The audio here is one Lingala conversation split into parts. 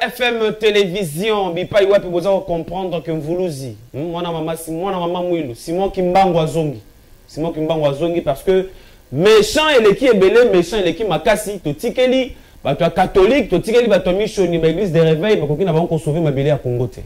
FM télévision bipa iwapi boza comprendre que mvuluzi mwana mama mwilu Simon Kimbangu azongi parce que méchant et qui est belé méchant et qui makasi to tikeli bato catholique to tikeli bato missioni ba église de réveil ba kokina ba ko sauver mabele ya Congo te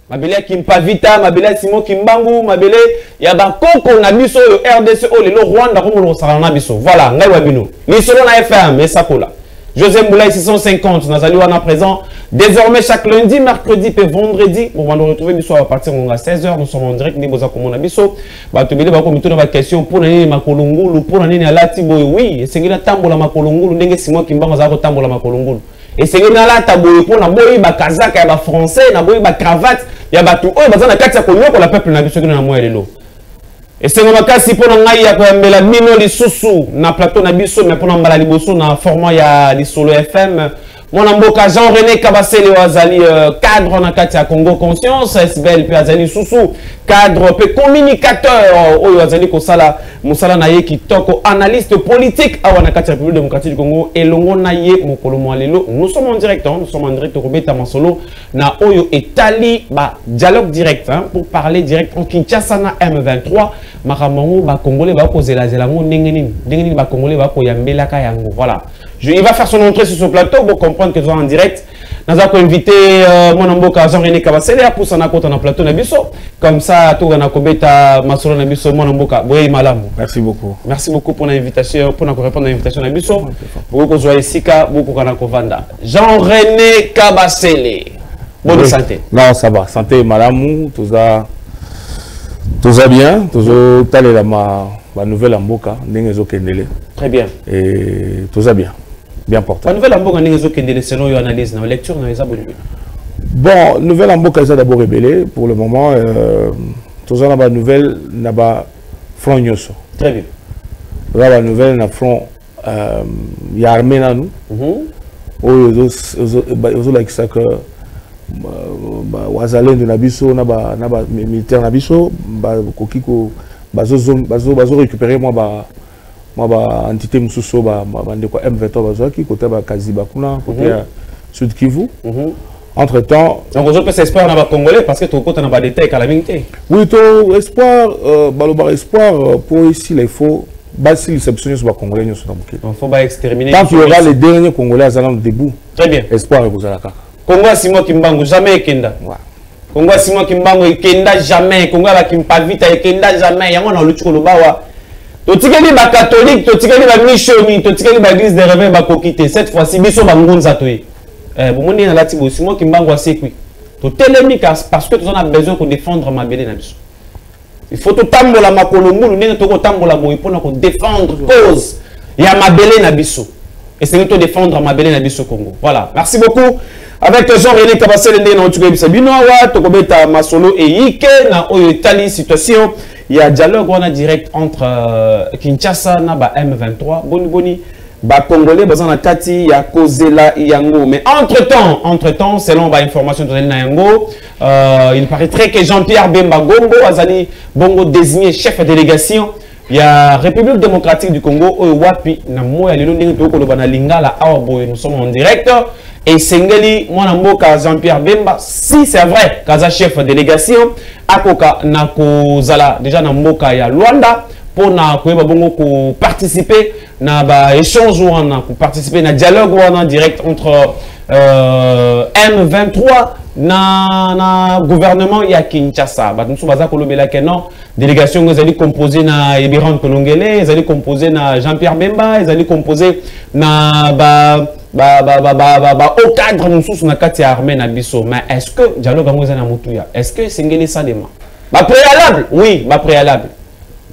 mabele ya Kimpavita mabele Simon Kimbangu mabele ya ba koko na biso yo RDC o le Rwanda ko mo sala na biso voilà ngai wabino lisolo na FM esakola José Mboulaye 650, nous allons à présent. Désormais, chaque lundi, mercredi et vendredi, on va nous retrouver à partir de 16h. Nous sommes en direct. Nous sommes en biso. Bah, tu me dis, bah, question pour l'année Makolongulu, pour l'année à Latiboy. Oui, c'est que tambola Makolongulu, n'est-ce que c'est moi qui m'en va tambola Makolongulu. Et c'est que là, taboy pour la boy, bah, kazak, bah, français, la boy, bah, cravate, il y a bah, tout, oh, bah, ça, la carte, ça, pour la peuple, n'a vu ce que nous avons et l'eau. Et c'est comme si pour nous ya ko mbela mino li susu na plateau na biso mais pour nous mbala liboso na format ya li solo FM mon amboka Jean-René Kabasele wazali cadre na kati ya Congo Conscience SBL pe azali susu cadre pe communicateur oyo azali ko sala musala na ye kitoko analyste politique awa na kati ya République démocratique du Congo elongo na ye mokolo mwalelo nous sommes en direct Robeta Masolo na oyo etali ba dialogue direct pour parler direct en Kinshasa na M23 makamango ba congolais ba ko zela ngo ndengeni ba congolais ba ko yambela ka yango voilà il va faire son entrée sur ce plateau pour comprendre que nous sommes en direct. Nous avons invité mon amboka Jean-René Kabasele à pousser na kota na plateau na biso. Comme ça, tout na kobeta masolo na biso mon amboka. Boye malamu. Merci beaucoup. Merci beaucoup pour l'invitation, pour répondre à l'invitation na biso. Beaucoup joie sika, beaucoup kana kovanda. Jean-René Kabasele. Bonne santé. Non, ça va. Santé malamu, tout ça bien, tout ça tale la ma nouvelle amboka ndenge kendele. Très bien. Et tout ça bien. Bien porté. La nouvelle amboka ndenge selon your analyse na lecture na eza bonne. Bon, nouvelle amboka eza d'abord rebellé pour le moment tout ça na ba nouvelle na ba front nyoso. Très bien. La nouvelle na front ya armée na nous. Ozo like ça que wazalendo na biso na ba militaire na biso ba kokiko bazo récupérer moi entité mususo ndeko M23 bazaki côté ba Kaziba kuna côté Sud Kivu. Entre temps donc on peut s'espoir na ba congolais parce que tout côté na ba détail calamité. Oui, to espoir baloba espoir pour ici là il faut basi l'exception sur ba congolais nous sommes OK. Il faut ba exterminer. Tant qu'il y aura les derniers congolais à debout. Très bien. Espoir et Bozalaka. Congo Simon Kimbangu jamais kenda. Congo Simon Kimbangu kenda jamais. Congo ba Kimpavita kenda jamais. Yango na lutuko lobawa. Totikeli ba catholique, totikeli ba missioni, totikeli ba église de réveil ba kokite. Cette fois-ci biso ba ngunza toye. Bomondi na lati bo Simon Kimbangu asekwi. To telemi parce que on a besoin de défendre mabele na biso. Il faut to tambola makolongulu ndenge to ko tambola boye pona ko défendre cause ya mabele na biso. Et c'est to défendre mabele na biso Congo. Voilà. Merci beaucoup. Avec Jean-René Kabasele ndenge na otuko ebisa bino wa to ko beta masolo e yike na oyo tali situation. Il y a un dialogue on a direct entre Kinshasa na ba M23 boni ba congolais bazan na kati ya kozela yango mais entre temps selon ba information de na yango il paraîtrait que Jean-Pierre Bemba Gombo azali bongo désigné chef de délégation il y a République démocratique du Congo oyo wapi na moya lelo ndenge to ko lobana lingala awa boye nous sommes en direct et Sengeli mwana mboka Jean-Pierre Bemba si c'est vrai kaza chef de délégation akoka na kozala déjà na mboka ya Luanda pour na koyeba bongo ko participer na ba échange wana ko participer na dialogue wana direct entre M23 na gouvernement ya Kinshasa ba nso baza ko lobela ke non délégation ezali composée na Ebiran Kolongele ezali composée na Jean-Pierre Bemba ezali composée na au cadre nous na kati armée na biso mais est-ce que dialogue ngoza na mutuya est-ce que singeli ça dema ba préalable oui ba préalable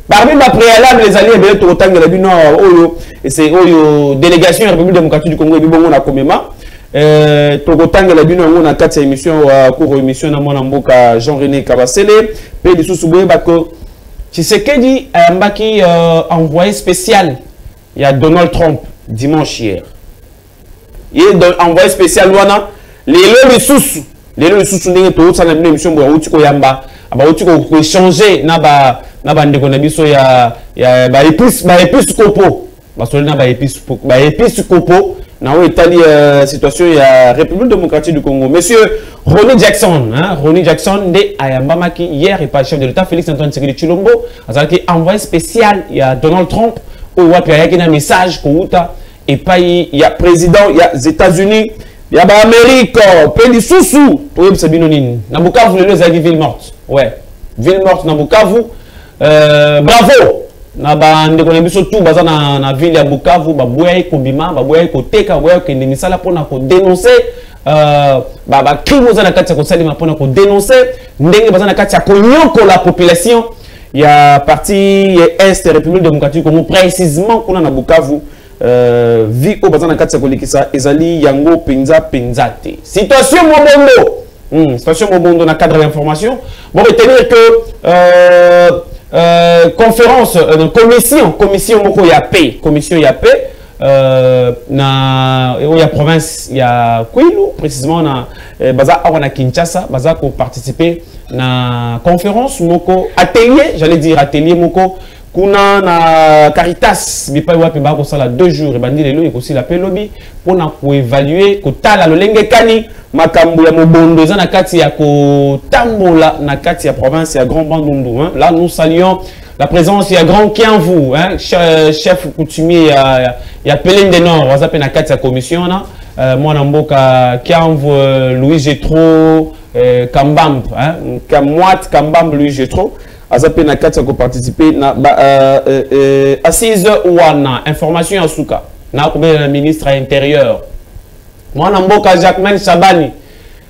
parmi ma préalable les alliés de totanga la bino oyo et c'est oyo délégation République démocratique du Congo et bongo na komema tokotanga la bino na kati émission cours émission na mona mboka Jean-René Kabasele pe lisusu boye bako Tshisekedi mbaki envoyé spécial il y a Donald Trump dimanche hier. Il est envoyé spécial wana lelo lisusu ndenge to ça na émission bo utiko yamba aba utiko ko échanger na ba ndeko na biso ya ba épice kopo ba solo na ba épice kopo na Italie situation ya République démocratique du Congo. Monsieur Ronnie Jackson, Ronnie Jackson de Ayambamaki hier et par le chef de l'État Félix Antoine Tshisekedi Tshilombo, qui envoyé spécial il y a Donald Trump au wapi il y a un message kouta et pas il y a président il y a les États-Unis il y a l'Amérique pays sous pour Sabinonine na Bukavu les gens ville morte ouais ville morte na Bukavu bravo na ba ndeko na biso tout baza na ville ya Bukavu ba boya ko bima ba boya ko teka boya ko ndimisala pona ko dénoncer ba crime za na kati ko salima pona ko dénoncer ndenge baza na kati ya ko nyoko la population il y a partie est République démocratique Congo précisément qu'on a na Bukavu vi au baza na kati ya ko likisa ezali yango penza penzate situation mobondo situation mobondo na cadre d'information bon retenir que conférence commission moko ya paix commission ya paix na ya province ya Kwilu précisément na baza na Kinshasa baza ko participer na conférence moko atelier j'allais dire atelier moko kuna na Caritas bipai wapi ba ko sala 2 jours et bandi lelo et aussi la pelobi pour na ko évaluer ko tala lolenge kani makambo ya mobondo za na kati ya ko tambola na kati ya province ya Grand Bandundu là nous saluons la présence ya Grand Kianvu chef coutumier ya Peleng de Nord wazape na kati ya commission na mwana mboka Kianvu Louis Jetro Kambamb Kamwat Kambamb Louis Jetro azape na kati ya ko participer na assise wana information ya suka na ko be ministre intérieur mwana mboka Jacquemain Chabani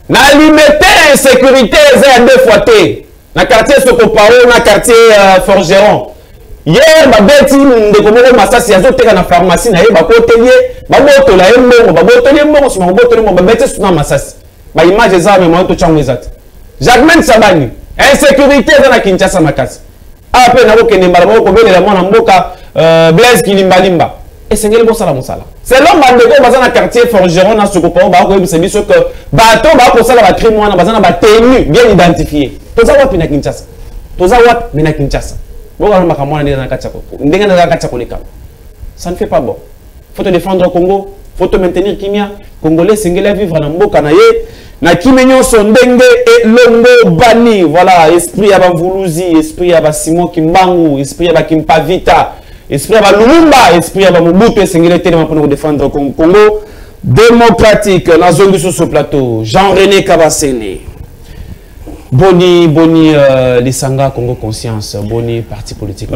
na limité insécurité za 2 fois té na quartier Sokopao na quartier Forgeron hier ba beti ndeko moko masasi yazo teka na pharmacie na ye ba kotelie ba botola ye mbongo ba botolie mbongo sima botolie mbongo ba beti suna masasi ba image za me moto chango ezati Jacquemain Chabani insécurité za na Kinshasa makasi ape na bokende mbala moko belela mwana mboka Blaise Kilimbalimba esengeli bosala mosala selon bandeko baza na quartier Forgeron na Sokopao ba ko yebisa biso que bato ba ko sala ba crime wana baza na ba tenue bien identifié toza wapi na Kinshasa toza wapi na Kinshasa boka na makamwana ndenge na kati ko ndenge na kati ko leka ça ne fait pas bon faut te défendre au Congo faut te maintenir kimia congolais sengeli vivre na mboka na ye na kimenyo sondenge et longo bani voilà esprit ya ba Mvuluzi esprit ya ba Simon Kimbangu esprit ya ba Kimpavita esprit ya ba Lumumba esprit ya ba Mobutu esengeli tellement pour défendre Congo démocratique na zongi sur ce plateau Jean-René Kabasele Boni Lisanga Congo Conscience Boni parti politique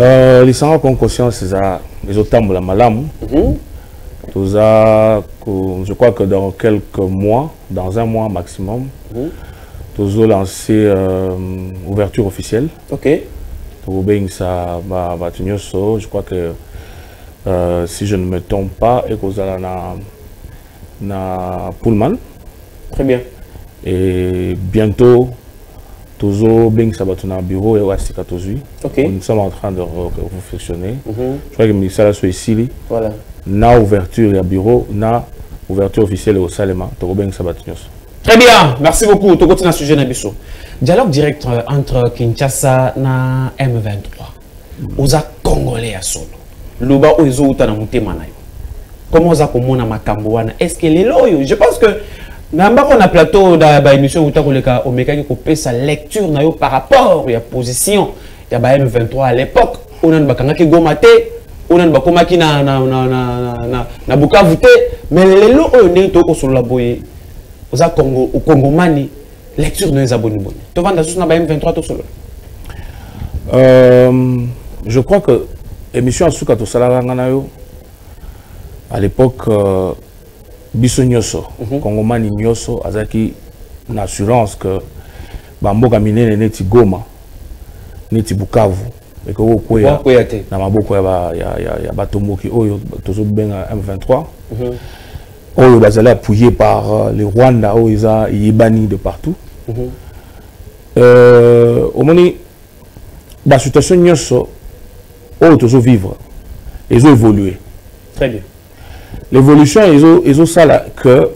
Lisanga Congo Conscience les otambola malamu je crois que dans quelques mois dans un mois maximum nous allons lancer ouverture officielle ok je crois que si je ne me trompe pas et que na Pullman très bien et bientôt Tozo Bing Sabatuna bureau et Wasika Tozui. Okay. Nous sommes en train de réflexionner. Je crois que le ministère soit ici. Voilà. Na ouverture à bureau, na ouverture officielle au Salema. Tozo Bing Sabatunios. Très bien, merci beaucoup. Tu continues à sujet Nabiso. Dialogue direct entre Kinshasa na M23. Oza Congolais à solo. Luba ozo utana mutema na yo. Comment oza komona makambo wana? Est-ce que les loyo? Je pense que Namba on a plateau da émission où on mécanique couper sa lecture na yo par rapport à la position ya ba M23 à l'époque on a bakanga ki gomate on a bakoma ki na Bukavu te mais lelo on est to ko sur la boye oza Congo au Congomani lecture no ezaboni boni to vanda sous na ba M23 to solo je crois que émission asuka to sala ngana yo à l'époque biso nyoso Congomani nyoso azaki na assurance que bamboka minene neti Goma neti Bukavu et que okoya na maboko ya batomboki oyo tozo benga M23 oyo bazali appuyé par les Rwanda oyo eza yebani de partout omoni ba situation nyoso oyo tozo vivre ezo évoluer très bien. L'évolution est ça là que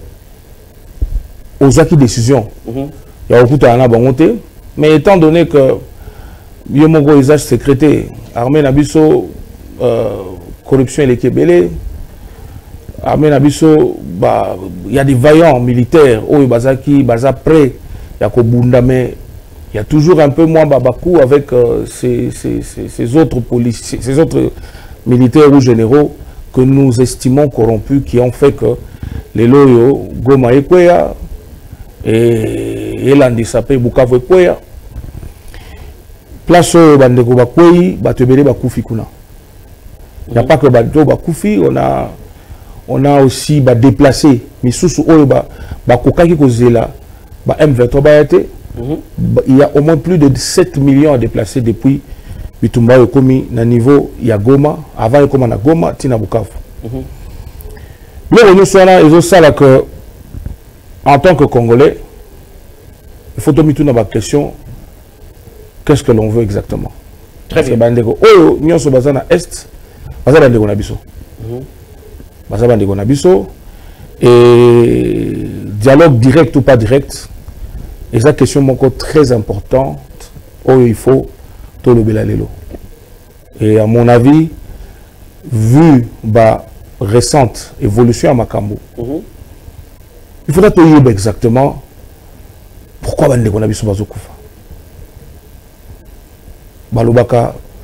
aux acquis décision. Il y a beaucoup de mais étant donné que Yomongo usage secrété, armée Nabiso, corruption et les Kébélés, armée Nabiso, il y a des vaillants militaires, oh, bazaki, baza prêt, il y a Kobundame, il y a toujours un peu moins Babakou avec ces autres policiers, ces autres militaires ou généraux que nous estimons corrompus, qui ont fait que les loyaux, Goma et Kweya, et Landisapé, Bukavu et Kweya, place au Bandeko Bakwei, Batebele Bakoufi Kuna. Il n'y a pas que Bandeko Bakoufi, on a aussi déplacé, mais sous Bakokaki Kozela, M23 il y a au moins plus de 7 millions à déplacer depuis Bitumba et Komi, na niveau Yagoma, avant et comme na Goma, Tina Bukavu. Nous sommes ça que, en tant que Congolais, il faut tomber tout dans la question, qu'est-ce que l'on veut exactement? Très bien. Oh, nous sommes basés dans l'Est, basés dans le Nabiso. Basés dans le Nabiso, et dialogue direct ou pas direct, et ça question encore très importante, où il faut tout le belalelo. Et à mon avis, vu la récente évolution à Makambo, il faudra te dire exactement pourquoi on a vu ce bazokoufa.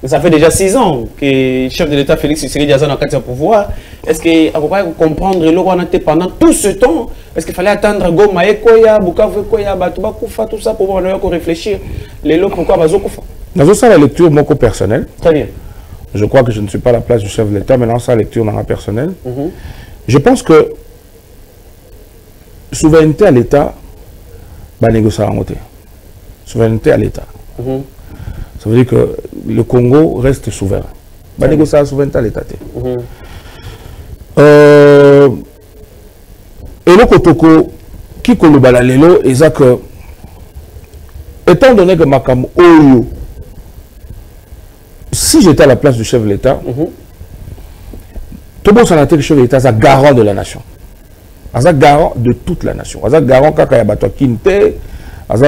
Ça fait déjà 6 ans que le chef de l'État Félix Tshisekedi Diaza n'a pas de pouvoir. Est-ce qu'on peut comprendre le qu'on a été pendant tout ce temps? Est-ce qu'il fallait attendre Goma et Koya, Bukavu Koya, Batuba Koufa, tout ça pour pouvoir réfléchir? Les lots, pourquoi bazokoufa? Dans ça, la lecture mon personnelle. Très bien. Je crois que je ne suis pas à la place du chef de l'État, mais dans sa lecture dans la personnelle. Je pense que souveraineté à l'État, négocier à monter. Souveraineté à l'État. Ça veut dire que le Congo reste souverain. Négocier la souveraineté à l'État. Et le Kotoko, qui kolobala lelo, et ça que, étant donné que Makam Oyo, si j'étais à la place du chef de l'État, tout le monde s'en a été le chef de l'État, c'est garant de la nation. C'est garant de toute la nation. C'est garant quand il y a Bato Kinte, c'est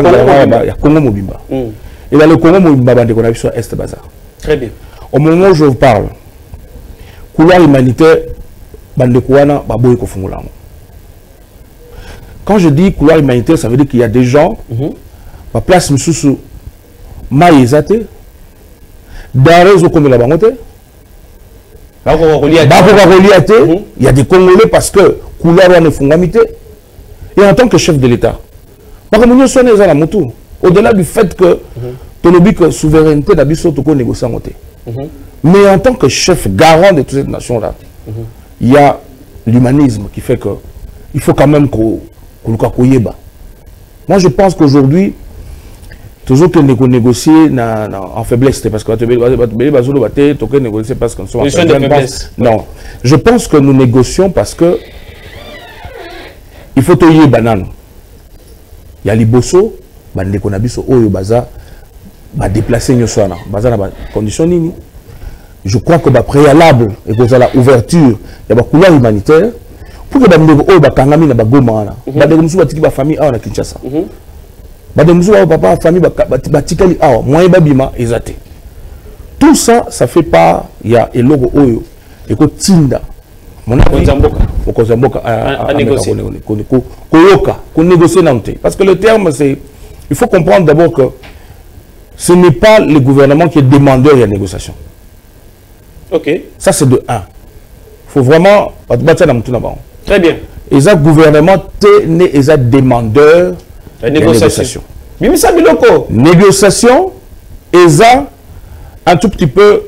garant il y a Congo Mobimba. Et dans le Congo Mobimba, on a vu sur Est Bazar. Très bien. Au moment où je vous parle, couloir humanitaire, quand je dis couloir humanitaire, ça veut dire qu'il y a des gens, ma place Moussou, Maïzate, Darez au Congo la Bangote, il y a des Congolais parce que couloir ne fongamité. Et en tant que chef de l'État, au-delà du fait que la souveraineté d'Abisso Toko négocie en mais en tant que chef garant de toute cette nation-là, il y a l'humanisme qui fait que il faut quand même qu'on moi je pense qu'aujourd'hui, toujours que nous négocier en faiblesse, parce que négocier parce qu'on en faiblesse. Non, je pense que nous négocions parce que il faut te y banane. Il y a les bosso, déplacer condition nini. Je crois que préalable et que la ouverture, il y a une couloir humanitaire pour que les Bakangami na Bagoma, la famille à Kinshasa. Tout ça, ça fait pas, il y a un logo Oyo, et que Tinda, mon avis, à négocier. Parce que le terme, c'est, il faut comprendre d'abord que ce n'est pas le gouvernement qui est demandeur de la négociation. Ok. Ça, c'est de 1. Il faut vraiment... Très bien. Et ça, gouvernement, et ça, demandeur de négociation. Négociation, et ça, un tout petit peu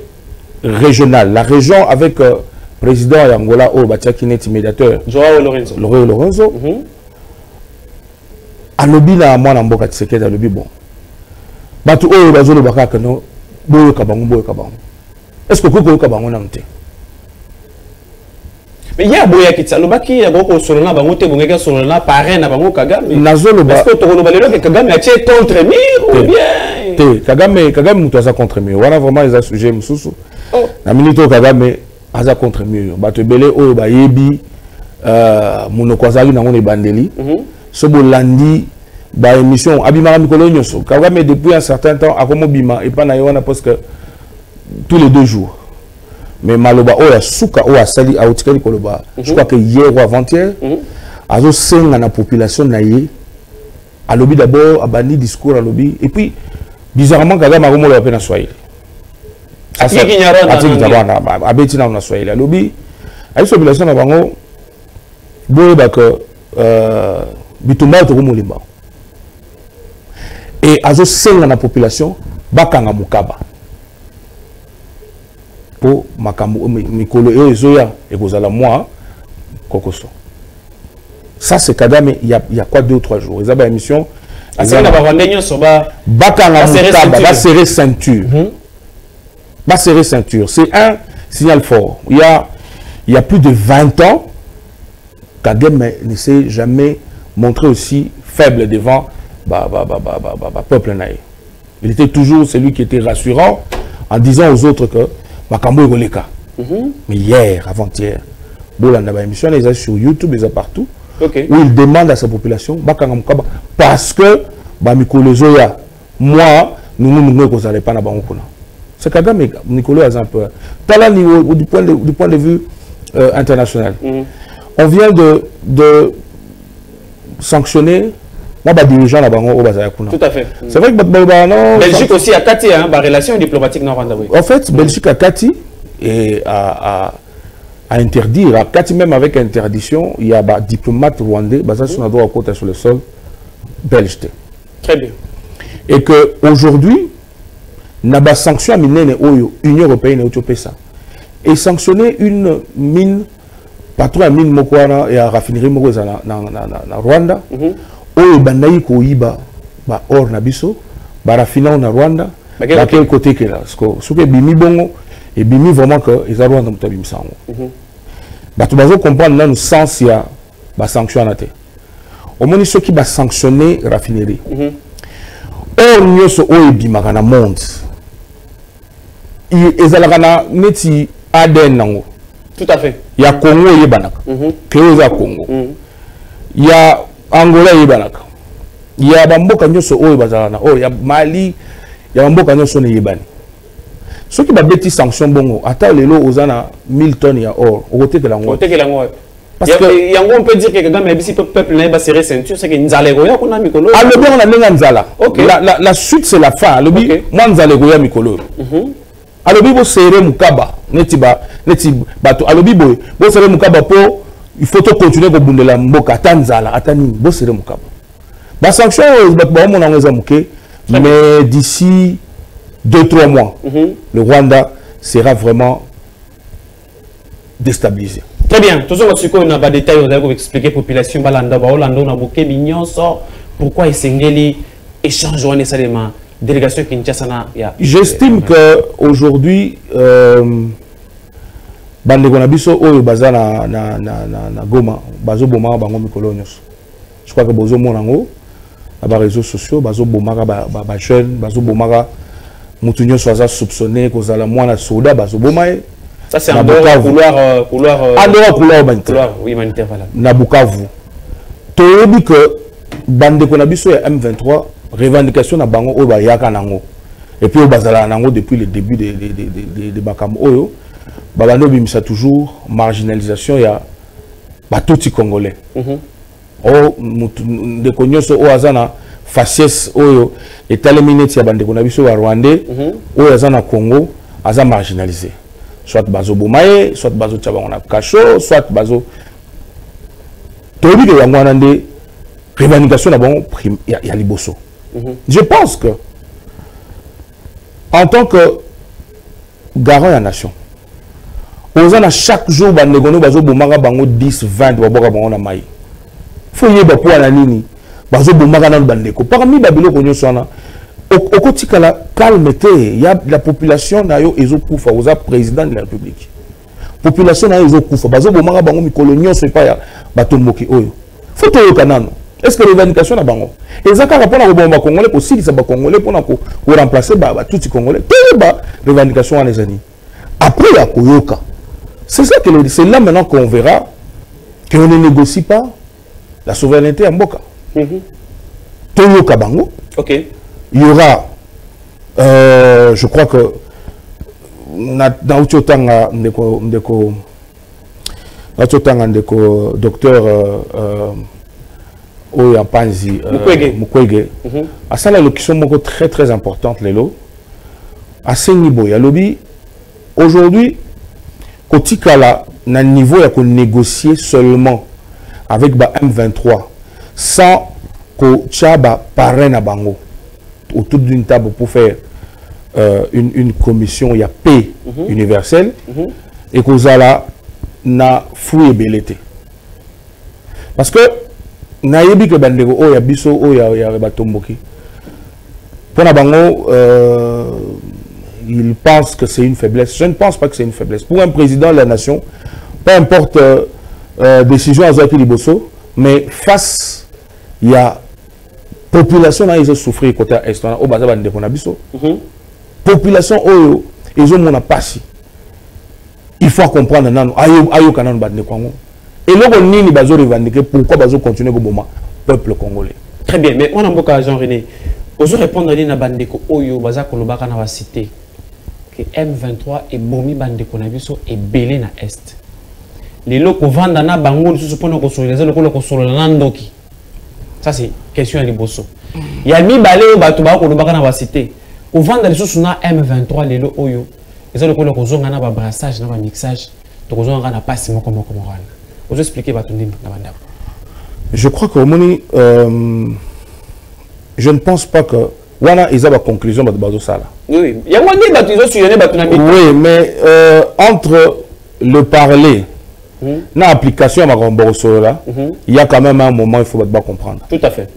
régional. La région avec le président Angola, qui est médiateur. Joao Lorenzo. Lorenzo. À l'obbi, là, moi, je suis à l'obbi, bon. Batu oyo bazolo bakaka no boyo kabango. Est-ce que koko kabango na mte? Mais il y a boya kitsa lobaki ya boko solona bango te bongeka solona parrain na bango Kagame. Nazolo ba. Est-ce que to balelo que Kagame a été contre mur ou bien? Te Kagame muto za contre mur. Wana vraiment les sujet mususu. Na minute Kagame aza contre mur. Batu belé oyo ba yebi monoko azali na ngone bandeli. Sobo landi ba émission abimara mikolo nyoso Kagame depuis un certain temps a comme bima et pas na yona parce que tous les 2 jours mais maloba oya suka oya sali a otikali koloba je crois que hier ou avant-hier azo senga na population na ye alobi d'abord abandi discours alobi et puis bizarrement Kagame akomo la peine Swahili atiki nyaranda abeti na Swahili alobi ayi population na bango boye ba que bitumba to komolimba et azo senga na population bakanga mukaba po makambo mikolo ezoya ekozala moi kokoso. Ça c'est Kagame il y a quoi 2 ou 3 jours ils ont une émission bakanga mukaba ba serrer ceinture ba serrer ceinture c'est un signal fort. Il y a plus de 20 ans Kagame ne s'est jamais montré aussi faible devant peuple naïf. Il était toujours celui qui était rassurant en disant aux autres que makambo egoleka. Mais hier, avant-hier, bolanda ba émission les a sur YouTube, les a partout, où il demande à sa population bakanga mukaba parce que ba mikolo zoya moi nous kozala pas na bango kuna. C'est Kagame Nikolo a un peu tala niveau du point de vue international. On vient de sanctionner dirigeant la bango au Bazayakuna. Tout à fait. C'est vrai que non, Belgique aussi a Kati hein, relation diplomatique non Rwanda. En fait, Belgique a Kati et à interdire, à Kati même avec interdiction, il y a des diplomates rwandais basés sur un droit à côté sur le sol belge. Très bien. Et que aujourd'hui, n'a pas sanctionné l'Union européenne et ça. Et sanctionner une mine, patron à mine Mokwana et à raffinerie Mokoza na Rwanda. Oyo bandayi ko yiba ba or na biso ba rafina na Rwanda ba quel côté que là parce que souke bimi bongo et bimi vraiment que ils a Rwanda mutabim sango ba to bazo comprendre là le sens ya ba sanction na te au moni ceux qui ba sanctionner raffinerie or nyoso oyo bimaka na monde ezalaka na neti ADN nango tout à fait ya Congo yebanaka Cléo za Congo ya Angola yibanaka ya bamboka nyoso oyo bazalana oyo ya Mali ya bamboka nyoso ne yibani soki ba beti sanction bongo ata lelo ozana 1000 tonnes ya or okotekela ngo parce que yango on peut dire que Kagame bisi peuple na ba serrer ceinture c'est que nzalego ya kuna mikolo alobi on a nenga nzala la suite c'est la fin alobi moi nzalego ya mikolo alobi bo serrer mukaba neti bato alobi bo serrer mukaba po il faut continuer à bundela mboka tanzala atani bosere mukaba ba sanction ba mona ngeza muke mais d'ici 2-3 mois le Rwanda sera vraiment déstabilisé. Très bien, tout ça on a pas détail on va expliquer population balanda ba Hollande na boke binyonso pourquoi esengeli échange wana salema délégation Kinshasa na ya. J'estime que aujourd'hui bande kona biso oyo baza na Goma bazo bomaka bango mikolo nyonso. Je crois que bozo monango na ba réseaux sociaux bazo bomaka ba jeune bazo bomaka mutu nyonso aza soupçonné kozala mwana soda bazo bomaye. Ça c'est un couloir humanitaire voilà. Na Bukavu. Toyebi que bande kona biso ya M23 revendication na bango oyo ba yaka nango. Et puis bazala nango depuis le début de Bakam oyo. Babano bimisa toujours marginalisation ya batoti congolais. Oh de konyoso o azana faciès oyo etalemineti ya bande kona biso wa rwandais o azana Congo aza marginalisé. Soit bazo bomaye, soit bazo tchabango na kacho, soit bazo tobi de yango nande revendication na bon ya liboso. Je pense que en tant que garant de la nation ozana chaque jour bandegono bazo bomaka bango 10 20 baboka bango na mai faut yeba po na nini bazo bomaka na bandeko parmi babilo konyo sona okotika la calme te ya la population na yo ezokufa oza président de la république population na yo ezokufa bazo bomaka bango mikolo nyonso pa ya batomboki oyo faut to yokanano est-ce que revendication na bango ezaka rapona ko bomba congolais ko silisa ba congolais pona ko remplacer ba tuti congolais te ba revendication en ezani après ya koyoka. C'est ça que c'est là maintenant qu'on verra qu'on ne négocie pas la souveraineté en Mboka. Toyo Kabango. Ok. Il y aura, je crois que na utotanga ndeko docteur Oya Panzi Mukwege a ça la locution moko très importante lelo à ce niveau ya lobby aujourd'hui kotikala na niveau ya ko négocier seulement avec ba M23 sans ko chaba parrain na bango autour d'une table pour faire une commission il y a paix universelle et kozala na fouille belete parce que na yebi que bandeko o ya biso o ya batomboki pona bango il pense que c'est une faiblesse. Je ne pense pas que c'est une faiblesse pour un président de la nation, peu importe décision à Zouati Liboso, mais face il y a population là ils ont souffert côté est au bazar bandeko na biso population oyo ils ont mon passi. Il faut comprendre nano ayo kanano bandeko ngo et loko nini bazo revendiquer pourquoi bazo continuer ko boma peuple congolais. Très bien, mais on a beaucoup Jean René ozo répondre à na bandeko oyo baza kolobaka na ba cité que M23 et bomi bandeko na biso et belé na est les loko vanda na bango susu pona ko soleza loko solola na ndoki. Ça c'est question à liboso. Il y a mi balé o bato ba kolobaka na ba cité au vanda les susu na M23 lelo oyo ils ont le zonga na ba brassage na ba mixage to zonga na passe moko wana. Vous expliquer bato ndini na banda. Je crois que moni je ne pense pas que wana ils ont la conclusion de bazo sala. Oui, il y a moins de bato ils ont sillonné bato na. Oui, mais entre le parler na application à ma solo là, il y a quand même un moment il faut pas comprendre. Tout à fait.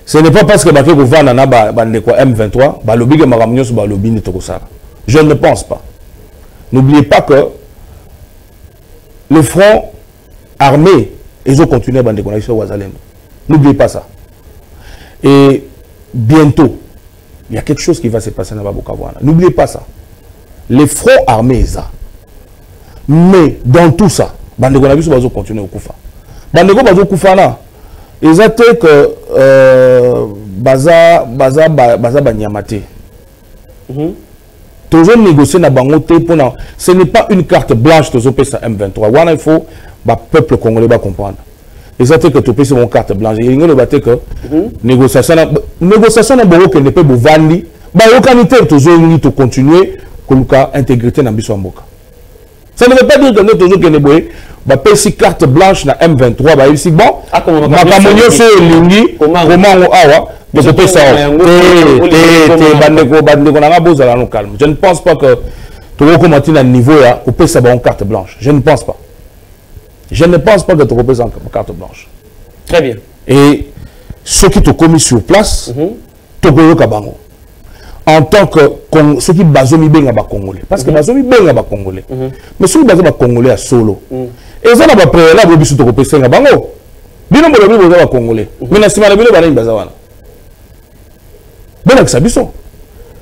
Ce n'est pas parce que baké ko vana na bande quoi M23, ba lobby que makamnyo so ba lobby ni to sala. Je ne pense pas. N'oubliez pas que le front armé, ils ont continué à bande connexion au Wazalendo. N'oubliez pas ça. Et bientôt, il y a quelque chose qui va se passer dans Babukawana. N'oubliez pas ça. Les fronts armés, ça. Mais dans tout ça, bande connexion va continuer au Koufa. Bande connexion va Koufa là. Ils ont dit que baza banyamate. Toujours négocier na bangote pour na. Ce n'est pas une carte blanche de ça M23. Voilà, il faut le peuple congolais va comprendre. Ils ont dit que tu c'est mon carte blanche. Ils ont dit que négociation na boro que ne peut pas vendre. Bah aucun toujours ni to continuer comme intégrité na biso mboka. Ça ne veut pas dire que nous toujours que ne boye ba pesi carte blanche na M23 ba ici bon. Makamonyo so lingi comment awa. Je ne pense pas que tu vas commenter à niveau là, couper ça en carte blanche. Je ne pense pas. Je ne pense pas que tu coupes en carte blanche. Très bien. Et ceux qui t'ont commis sur place, tu peux kabango. En tant que ceux qui bazomi benga ba congolais, parce que bazomi benga ba congolais. Mais ceux qui bazomi ba congolais à solo. Et ça n'a pas préalable biso to couper ça bango. Bino mo lobi ba congolais. Mais na sima la bino ba na bazawana. Bon, ça biso.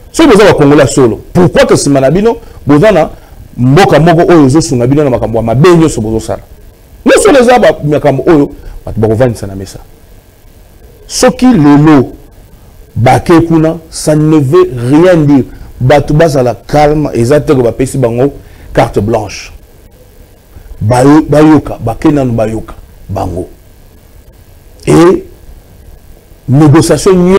Si vous avez Congolais solo, pourquoi que ce manabino, vous avez mboka moko oyo zo sunga bino na makambo ma benyo so bozo sala. Nous sommes les aba makambo oyo, bat ba kovani sana mesa. Soki lelo baké kuna, ça ne veut rien dire. Batu bazala calme, ezate ko ba pesi bango carte blanche. Bayoka, baké nanu bayoka bango. Et négociation